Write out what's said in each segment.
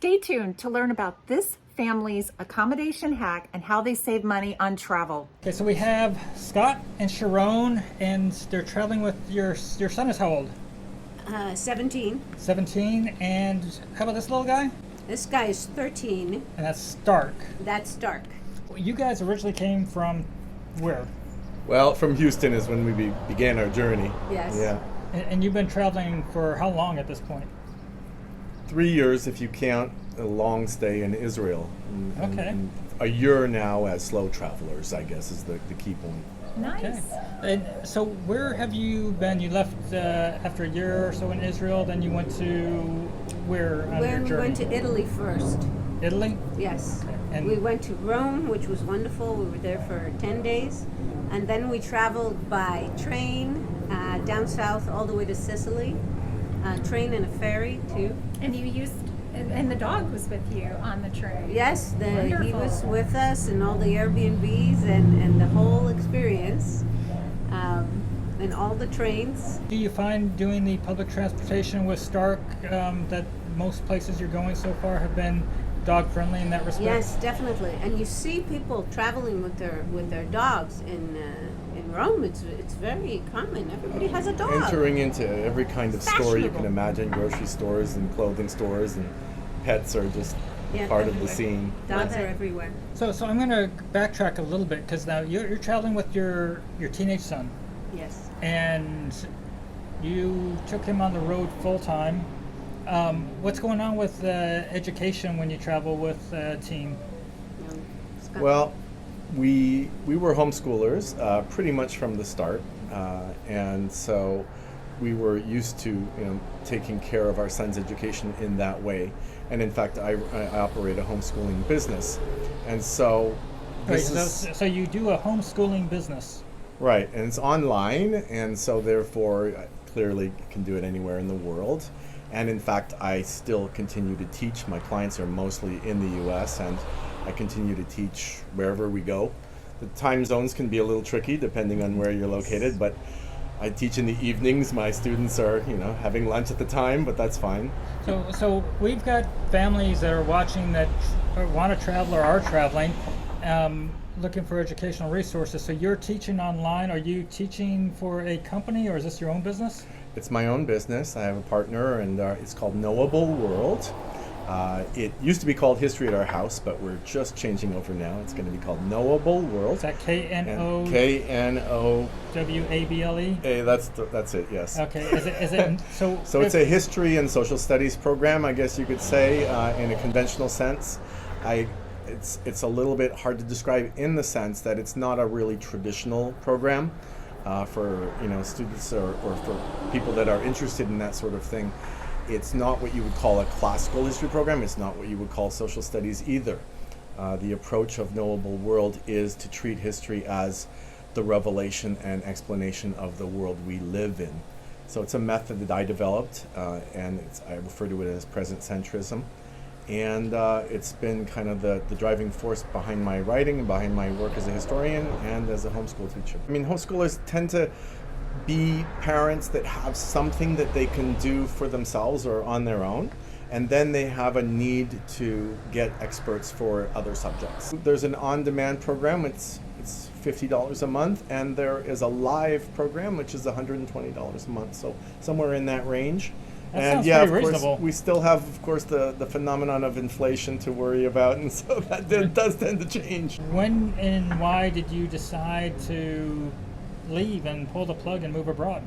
Stay tuned to learn about this family's accommodation hack and how they save money on travel. Okay, so we have Scott and Sharone, and they're traveling with your son is how old? 17. 17, and how about this little guy? This guy is 13. And that's Stark. That's Stark. You guys originally came from where? Well, from Houston is when we began our journey. Yes. Yeah. And you've been traveling for how long at this point? 3 years if you count a long stay in Israel. And a year now as slow travelers, I guess, is the key point. Nice. Okay. And so where have you been? You left after a year or so in Israel, then you went to where on your We journey? went to Italy first. Italy? Yes. And We went to Rome, which was wonderful. We were there for 10 days. And then we traveled by train down south all the way to Sicily. Train and a ferry, too. And you used, and the dog was with you on the train. Yes, he Wonderful. was with us and all the Airbnbs and the whole experience. And all the trains. do you find doing the public transportation with Stark that most places you're going so far have been dog friendly in that respect? Yes, definitely. And you see people traveling with their dogs in Rome. It's very common. Everybody has a dog. Entering into every kind of store you can Fashionable. imagine, grocery stores and clothing stores, and pets are just Yeah, part of the everywhere. scene. Dogs Love are it. everywhere. So I'm going to backtrack a little bit because now you're traveling with your teenage son, Yes. and you took him on the road full time. What's going on with education when you travel with a teen? Scott? Well, we were homeschoolers pretty much from the start, and so we were used to taking care of our son's education in that way. And in fact, I operate a homeschooling business, and so this is So you do a homeschooling business. right, and it's online, and so therefore I clearly can do it anywhere in the world. And in fact, I still continue to teach. My clients are mostly in the U.S., and I continue to teach wherever we go. The time zones can be a little tricky depending on where you're located, but I teach in the evenings. My students are, having lunch at the time, but that's fine. So we've got families that are watching that want to travel or are traveling, looking for educational resources. So you're teaching online. Are you teaching for a company, or is this your own business? It's my own business. I have a partner, and it's called Knowable World. It used to be called History at Our House, but we're just changing over now. It's going to be called Knowable World. Is that And KNOWABLE? That's it. Yes. Okay. Is it so? So it's a history and social studies program, I guess you could say, in a conventional sense. It's a little bit hard to describe in the sense that it's not a really traditional program for students or for people that are interested in that sort of thing. It's not what you would call a classical history program. It's not what you would call social studies either. The approach of Knowable World is to treat history as the revelation and explanation of the world we live in. So it's a method that I developed, and I refer to it as present centrism. And it's been kind of the driving force behind my writing and behind my work as a historian and as a homeschool teacher. I mean, homeschoolers tend to be parents that have something that they can do for themselves or on their own, and then they have a need to get experts for other subjects. There's an on-demand program. It's $50 a month, and there is a live program which is $120 a month, so somewhere in that range. That And sounds yeah, of pretty course, reasonable. we still have, of course, the phenomenon of inflation to worry about, and so that does tend to change. When and why did you decide to leave and pull the plug and move abroad?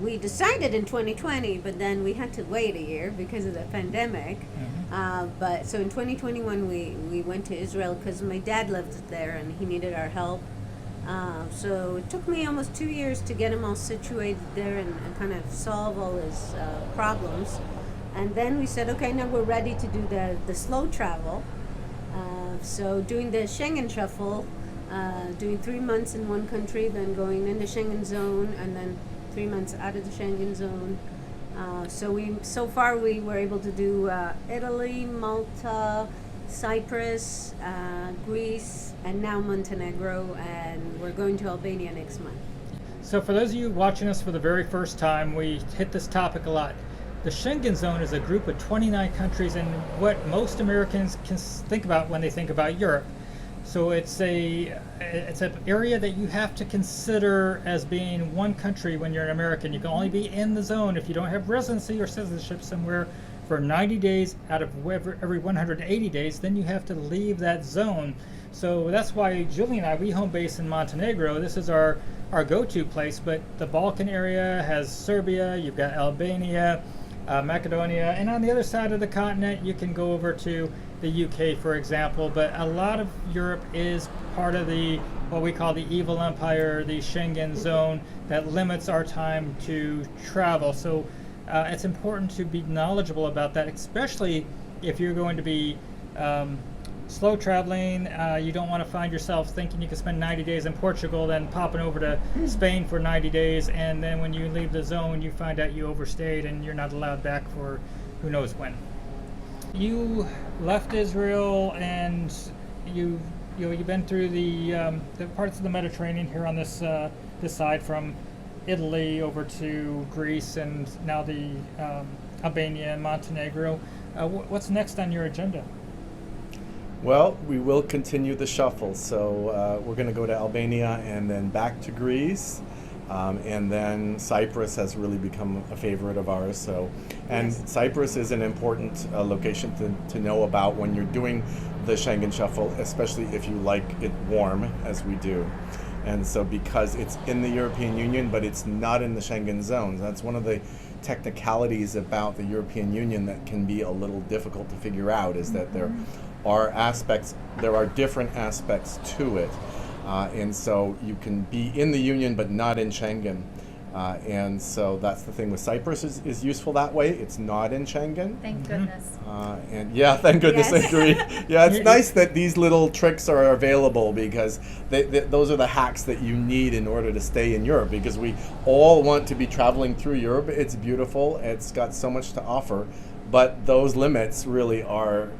We decided in 2020, but then we had to wait a year because of the pandemic. But so in 2021, we went to Israel because my dad lived there and he needed our help. So it took me almost 2 years to get him all situated there and kind of solve all his problems. And then we said, okay, now we're ready to do the slow travel. So doing the Schengen Shuffle, doing 3 months in one country, then going in the Schengen zone, and then 3 months out of the Schengen zone. So far we were able to do Italy, Malta, Cyprus, Greece, and now Montenegro, and we're going to Albania next month. So for those of you watching us for the very first time, we hit this topic a lot. The Schengen zone is a group of 29 countries, and what most Americans can think about when they think about Europe. So it's an area that you have to consider as being one country when you're an American. You can only be in the zone if you don't have residency or citizenship somewhere for 90 days out of every 180 days, then you have to leave that zone. So that's why Julie and I, we home base in Montenegro. This is our go-to place, but the Balkan area has Serbia, you've got Albania, Macedonia, and on the other side of the continent, you can go over to the UK, for example, but a lot of Europe is part of what we call the evil empire, the Schengen zone, that limits our time to travel. So it's important to be knowledgeable about that, especially if you're going to be slow traveling. You don't want to find yourself thinking you can spend 90 days in Portugal, then popping over to Spain for 90 days, and then when you leave the zone, you find out you overstayed and you're not allowed back for who knows when. You left Israel, and you've been through the parts of the Mediterranean here on this side, from Italy over to Greece, and now the Albania and Montenegro. What's next on your agenda? Well, we will continue the shuffle. So we're going to go to Albania and then back to Greece. And then Cyprus has really become a favorite of ours. So, and yes. Cyprus is an important location to know about when you're doing the Schengen Shuffle, especially if you like it warm, as we do. And so because it's in the European Union, but it's not in the Schengen zone. That's one of the technicalities about the European Union that can be a little difficult to figure out, is that there are different aspects to it. And so you can be in the Union but not in Schengen. And so that's the thing with Cyprus is useful that way. It's not in Schengen. Thank goodness. And yeah, thank goodness. Yes. I agree. Yeah, it's nice that these little tricks are available, because those are the hacks that you need in order to stay in Europe, because we all want to be traveling through Europe. It's beautiful. It's got so much to offer, but those limits really are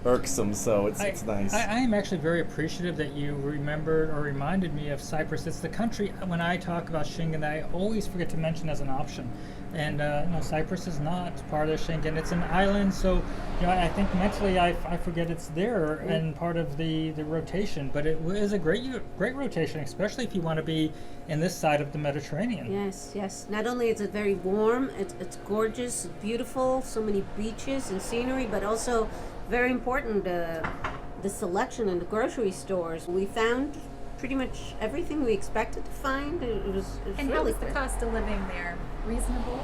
irksome, so it's nice. I am actually very appreciative that you remembered or reminded me of Cyprus. It's the country, when I talk about Schengen, that I always forget to mention as an option. And no, Cyprus is not part of Schengen. It's an island, so I think mentally I forget it's there and part of the rotation. But it is a great rotation, especially if you want to be in this side of the Mediterranean. Yes. Not only is it very warm, it's gorgeous, beautiful, so many beaches and scenery, but also very important, the selection in the grocery stores. We found pretty much everything we expected to find. It was And really how is the great. cost of living there? Reasonable?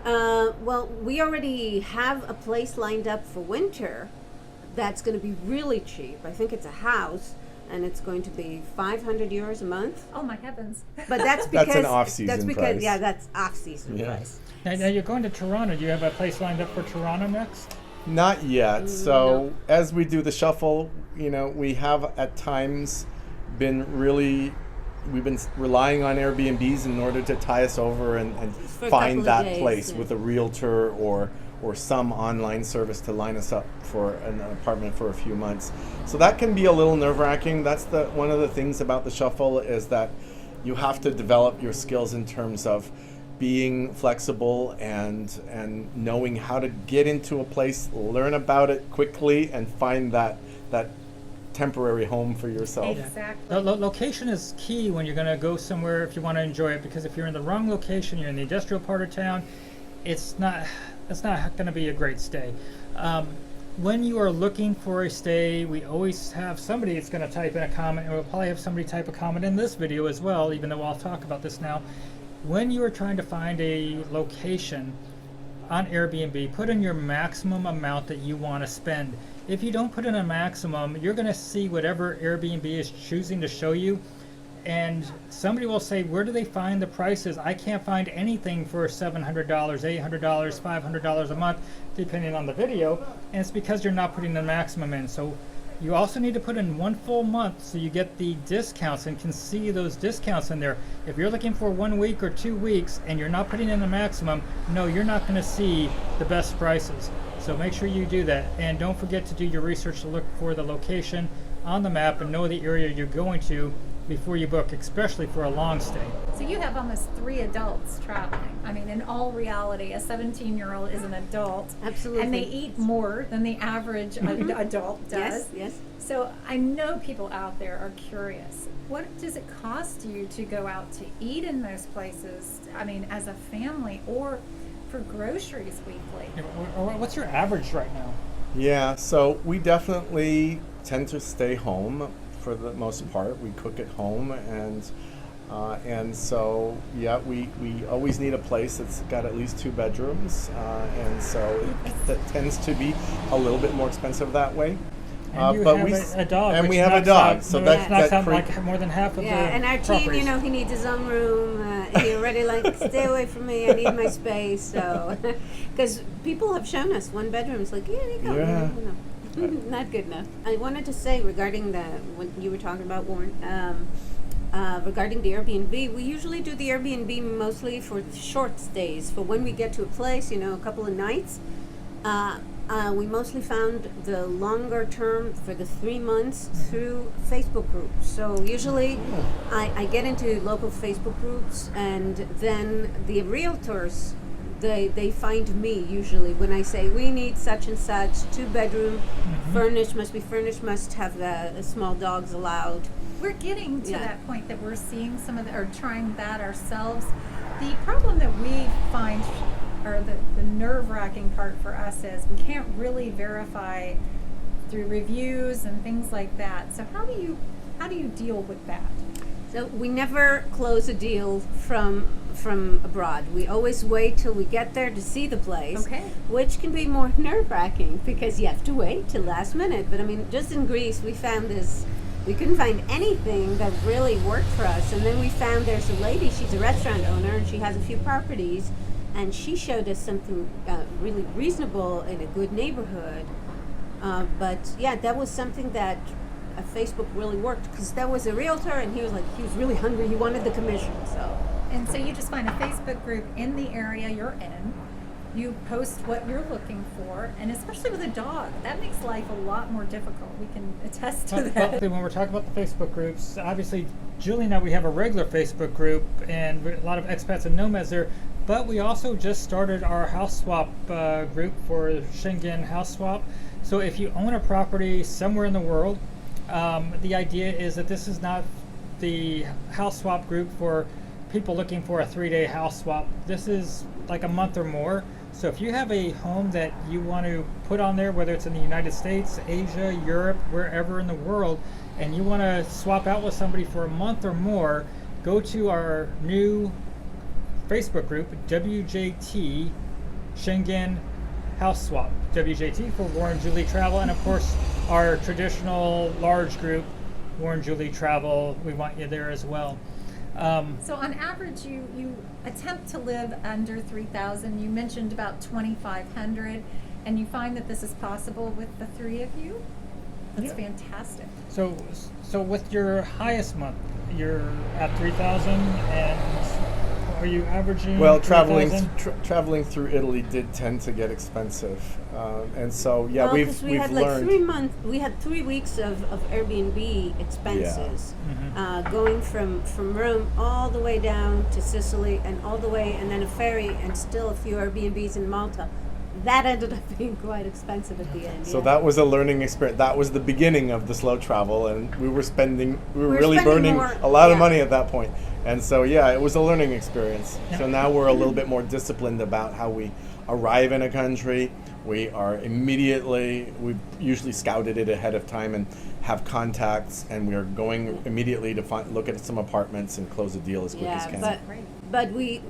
Well, we already have a place lined up for winter that's going to be really cheap. I think it's a house, and it's going to be 500 euros a month. Oh my heavens. But that's because That's an off-season price. Yeah, that's off-season price. Now you're going to Toronto. Do you have a place lined up for Toronto next? Not yet. So as we do the shuffle, we have at times we've been relying on Airbnbs in order to tie us over and find that place with a realtor or some online service to line us up for an apartment for a few months. So that can be a little nerve-wracking. That's one of the things about the shuffle, is that you have to develop your skills in terms of being flexible and knowing how to get into a place, learn about it quickly, and find that temporary home for yourself. Exactly. Location is key when you're going to go somewhere if you want to enjoy it, because if you're in the wrong location, you're in the industrial part of town, it's not going to be a great stay. When you are looking for a stay, we always have somebody that's going to type in a comment, and we'll probably have somebody type a comment in this video as well, even though I'll talk about this now. When you are trying to find a location on Airbnb, put in your maximum amount that you want to spend. If you don't put in a maximum, you're going to see whatever Airbnb is choosing to show you, and somebody will say, where do they find the prices? I can't find anything for $700, $800, $500 a month, depending on the video, and it's because you're not putting the maximum in. So you also need to put in 1 full month so you get the discounts and can see those discounts in there. If you're looking for 1 week or 2 weeks and you're not putting in the maximum, no, you're not going to see the best prices. So make sure you do that. And don't forget to do your research to look for the location on the map and know the area you're going to before you book, especially for a long stay. So you have almost 3 adults traveling. I mean, in all reality, a 17-year-old is an adult. Absolutely. And they eat more than the average adult does. Yes, yes. So I know people out there are curious. What does it cost you to go out to eat in most places? I mean, as a family or for groceries weekly? What's your average right now? Yeah, so we definitely tend to stay home for the most part. We cook at home, and so yeah, we always need a place that's got at least 2 bedrooms, and so that tends to be a little bit more expensive that way. And you but have a dog. and which we have a knocks dog, out- so knocks that out cre- like more than half of the Yeah, and our teen, properties. he needs his own room. He already like, stay away from me. I need my space. So, because people have shown us 1 bedroom. It's like, here you go. Yeah. No, not good enough. I wanted to say regarding when you were talking about Warren, regarding the Airbnb, we usually do the Airbnb mostly for short stays. For when we get to a place, a couple of nights. We mostly found the longer term for the 3 months through Facebook groups. So usually I get into local Facebook groups, and then the realtors, they find me usually when I say we need such and such, 2-bedroom, furnished, must be furnished, must have small dogs allowed. We're getting to Yeah. that point that we're seeing some of the, or trying that ourselves. The problem that we find, or the nerve-wracking part for us, is we can't really verify through reviews and things like that. So how do you deal with that? So we never close a deal from abroad. We always wait till we get there to see the place, Okay. which can be more nerve-wracking because you have to wait till last minute. But I mean, just in Greece, we found this. We couldn't find anything that really worked for us, and then we found there's a lady. She's a restaurant owner, and she has a few properties, and she showed us something really reasonable in a good neighborhood. But yeah, that was something that Facebook really worked, because that was a realtor, and he was really hungry. He wanted the commission. So And so you just find a Facebook group in the area you're in. You post what you're looking for, and especially with a dog, that makes life a lot more difficult. We can attest to that. When we're talking about the Facebook groups, obviously Julie and I, we have a regular Facebook group and a lot of expats and nomads there, but we also just started our house swap group for Schengen House Swap. So if you own a property somewhere in the world, the idea is that this is not the house swap group for people looking for a 3-day house swap. This is like a month or more. So if you have a home that you want to put on there, whether it's in the United States, Asia, Europe, wherever in the world, and you want to swap out with somebody for a month or more, go to our new Facebook group, WJT Schengen House Swap. WJT for Warren Julie Travel, and of course our traditional large group, Warren Julie Travel. We want you there as well. So on average, you attempt to live under 3,000. You mentioned about 2,500, and you find that this is possible with the 3 of you. That's fantastic. So with your highest month, you're at 3,000, and are you averaging? Well, traveling 3,000? traveling through Italy did tend to get expensive, and so yeah, well, we've 'cause we had learned. 3 months. We had 3 weeks of Airbnb expenses, going from Rome all the way down to Sicily, and all the way, and then a ferry, and still a few Airbnbs in Malta. That ended up being quite expensive at the end. So yeah. that was a learning experience. That was the beginning of the slow travel, and we were really spending burning more, a lot of yeah. money at that point. And so yeah, it was a learning experience. Yeah. So now we're a little bit more disciplined about how we arrive in a country. We we've usually scouted it ahead of time and have contacts, and we are going immediately to look at some apartments and close a deal as quick as can. But we,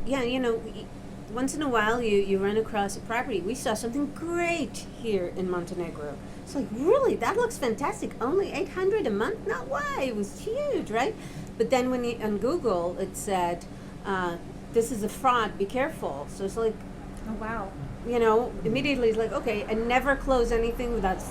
once in a while you run across a property. We saw something great here in Montenegro. It's like, really, that looks fantastic. Only 800 a month? Not why? It was huge, right? But then when on Google it said, this is a fraud, be careful. So it's like, Oh wow. Immediately it's like, okay, and never close anything without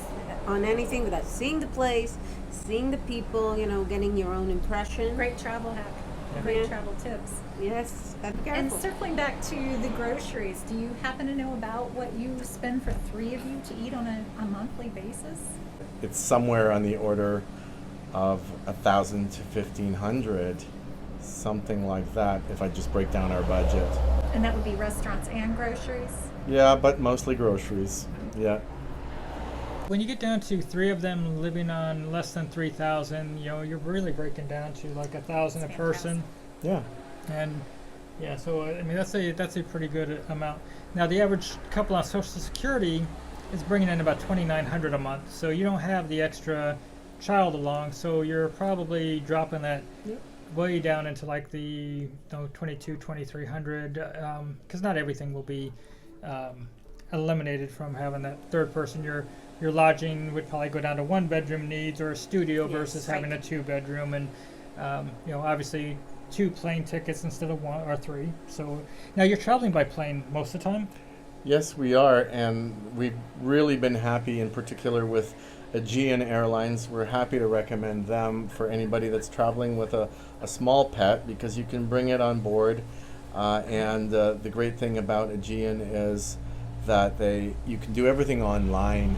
seeing the place, seeing the people, getting your own impression. Great travel hack. Yeah. Great Yeah. travel tips. Yes, gotta be And careful. circling back to the groceries, do you happen to know about what you spend for 3 of you to eat on a monthly basis? It's somewhere on the order of 1,000 to 1,500, something like that, if I just break down our budget. And that would be restaurants and groceries? Yeah, but mostly groceries. Yeah. When you get down to 3 of them living on less than 3,000, you're really breaking down to like 1,000 a That's person. Yeah. And yeah, so I mean that's a pretty good amount. Now the average couple on Social Security is bringing in about $2,900 a month, so you don't have the extra child along, so you're probably dropping that way down into like the $2,200, $2,300, because not everything will be eliminated from having that third person. Your lodging would probably go down to 1 bedroom needs or a studio versus having a 2 bedroom, and obviously 2 plane tickets instead of 1 or 3. So now you're traveling by plane most of the time? Yes, we are, and we've really been happy, in particular with Aegean Airlines. We're happy to recommend them for anybody that's traveling with a small pet, because you can bring it on board. And the great thing about Aegean is that you can do everything online,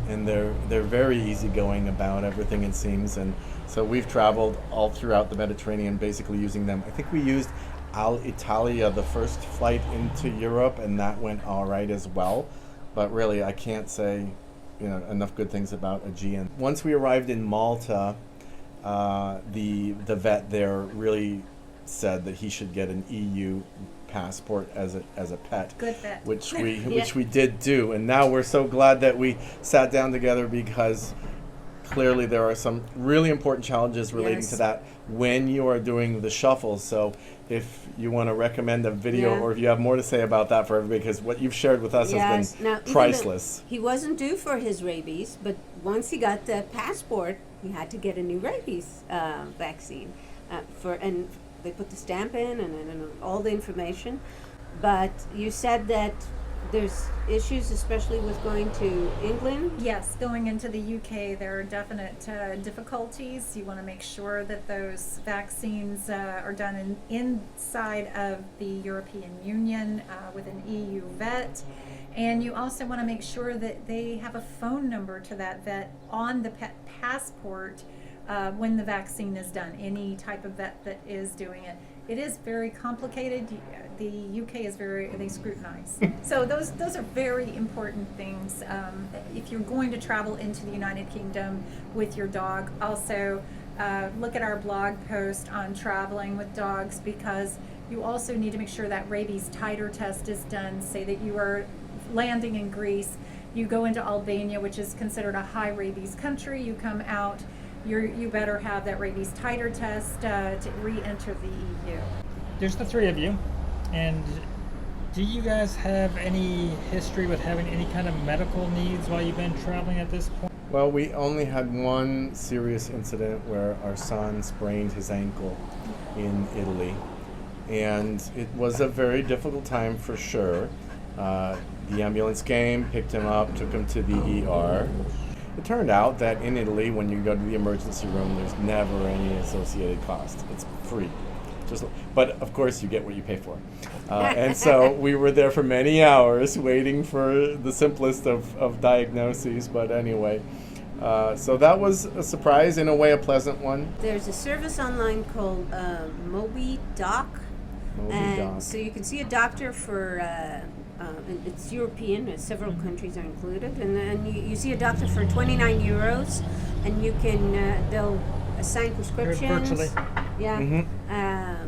and they're very easygoing about everything, it seems. And so we've traveled all throughout the Mediterranean basically using them. I think we used Alitalia the first flight into Europe, and that went all right as well. But really, I can't say enough good things about Aegean. Once we arrived in Malta, the vet there really said that he should get an EU passport as a pet. Good vet. Which we did do, and now we're so glad that we sat down together, because clearly there are some really important challenges relating to that when you are doing the shuffle. So if you want to recommend a video, or if you have more to say about that for everybody, because what you've shared with us has been priceless. He wasn't due for his rabies, but once he got the passport, he had to get a new rabies vaccine. And they put the stamp in and all the information. But you said that there's issues, especially with going to England? Yes, going into the UK, there are definite difficulties. You want to make sure that those vaccines are done inside of the European Union with an EU vet. And you also want to make sure that they have a phone number to that vet on the pet passport when the vaccine is done, any type of vet that is doing it. It is very complicated. The UK is they scrutinize. So those are very important things. If you're going to travel into the United Kingdom with your dog, also look at our blog post on traveling with dogs, because you also need to make sure that rabies titer test is done. Say that you are landing in Greece, you go into Albania, which is considered a high rabies country, you come out, you better have that rabies titer test to re-enter the EU. There's the 3 of you, and do you guys have any history with having any kind of medical needs while you've been traveling at this point? Well, we only had one serious incident where our son sprained his ankle in Italy, and it was a very difficult time for sure. The ambulance came, picked him up, took him to the ER. It turned out that in Italy, when you go to the emergency room, there's never any associated cost. It's free. But of course, you get what you pay for. And so we were there for many hours waiting for the simplest of diagnoses. But anyway, so that was a surprise, in a way a pleasant one. There's a service online called MobiDoc. And so you can see a doctor for, it's European, several countries are included. And then you see a doctor for 29 euros, and you can, they'll assign prescriptions. Virtually. Yeah.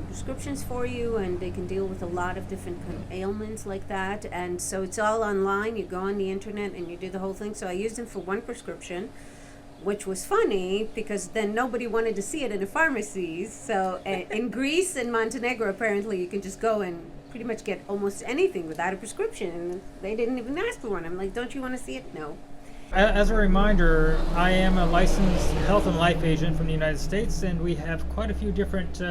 Prescriptions for you, and they can deal with a lot of different ailments like that. And so it's all online. You go on the internet and you do the whole thing. So I used them for one prescription, which was funny because then nobody wanted to see it in the pharmacies. So in Greece and Montenegro, apparently you can just go and pretty much get almost anything without a prescription. And they didn't even ask for one. I'm like, don't you want to see it? No. As a reminder, I am a licensed health and life agent from the United States, and we have quite a few different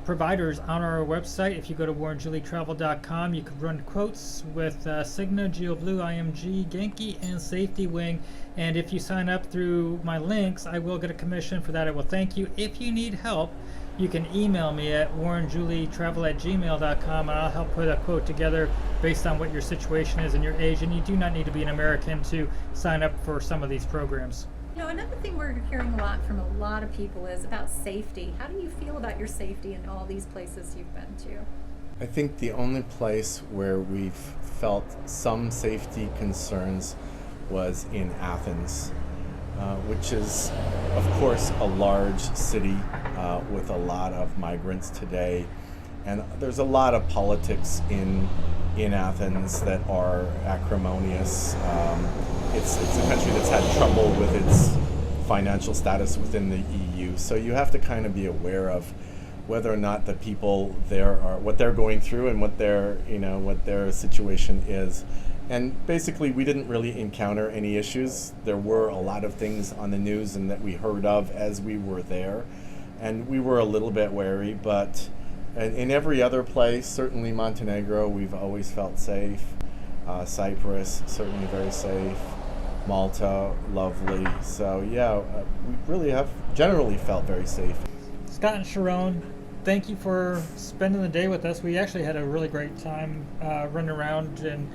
providers on our website. If you go to warrenjulitravel.com, you can run quotes with Cigna, GeoBlue, IMG, Genki, and Safety Wing. And if you sign up through my links, I will get a commission for that. I will thank you. If you need help, you can email me at warrenjulitravel@gmail.com, and I'll help put a quote together based on what your situation is and your age. And you do not need to be an American to sign up for some of these programs. You know, another thing we're hearing a lot from a lot of people is about safety. How do you feel about your safety in all these places you've been to? I think the only place where we've felt some safety concerns was in Athens, which is, of course, a large city with a lot of migrants today. And there's a lot of politics in Athens that are acrimonious. It's a country that's had trouble with its financial status within the EU. So you have to kind of be aware of whether or not the people there are, what they're going through and what their situation is. And basically, we didn't really encounter any issues. There were a lot of things on the news and that we heard of as we were there, and we were a little bit wary. But in every other place, certainly Montenegro, we've always felt safe. Cyprus, certainly very safe. Malta, lovely. So yeah, we really have generally felt very safe. Scott and Sharone, thank you for spending the day with us. We actually had a really great time running around and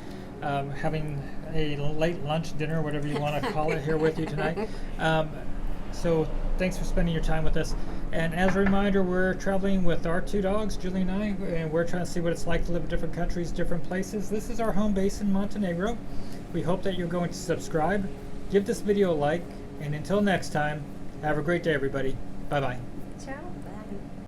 having a late lunch, dinner, whatever you want to call it, here with you tonight. So thanks for spending your time with us. And as a reminder, we're traveling with our two dogs, Julie and I, and we're trying to see what it's like to live in different countries, different places. This is our home base in Montenegro. We hope that you're going to subscribe, give this video a like, and until next time, have a great day, everybody. Bye-bye. Ciao.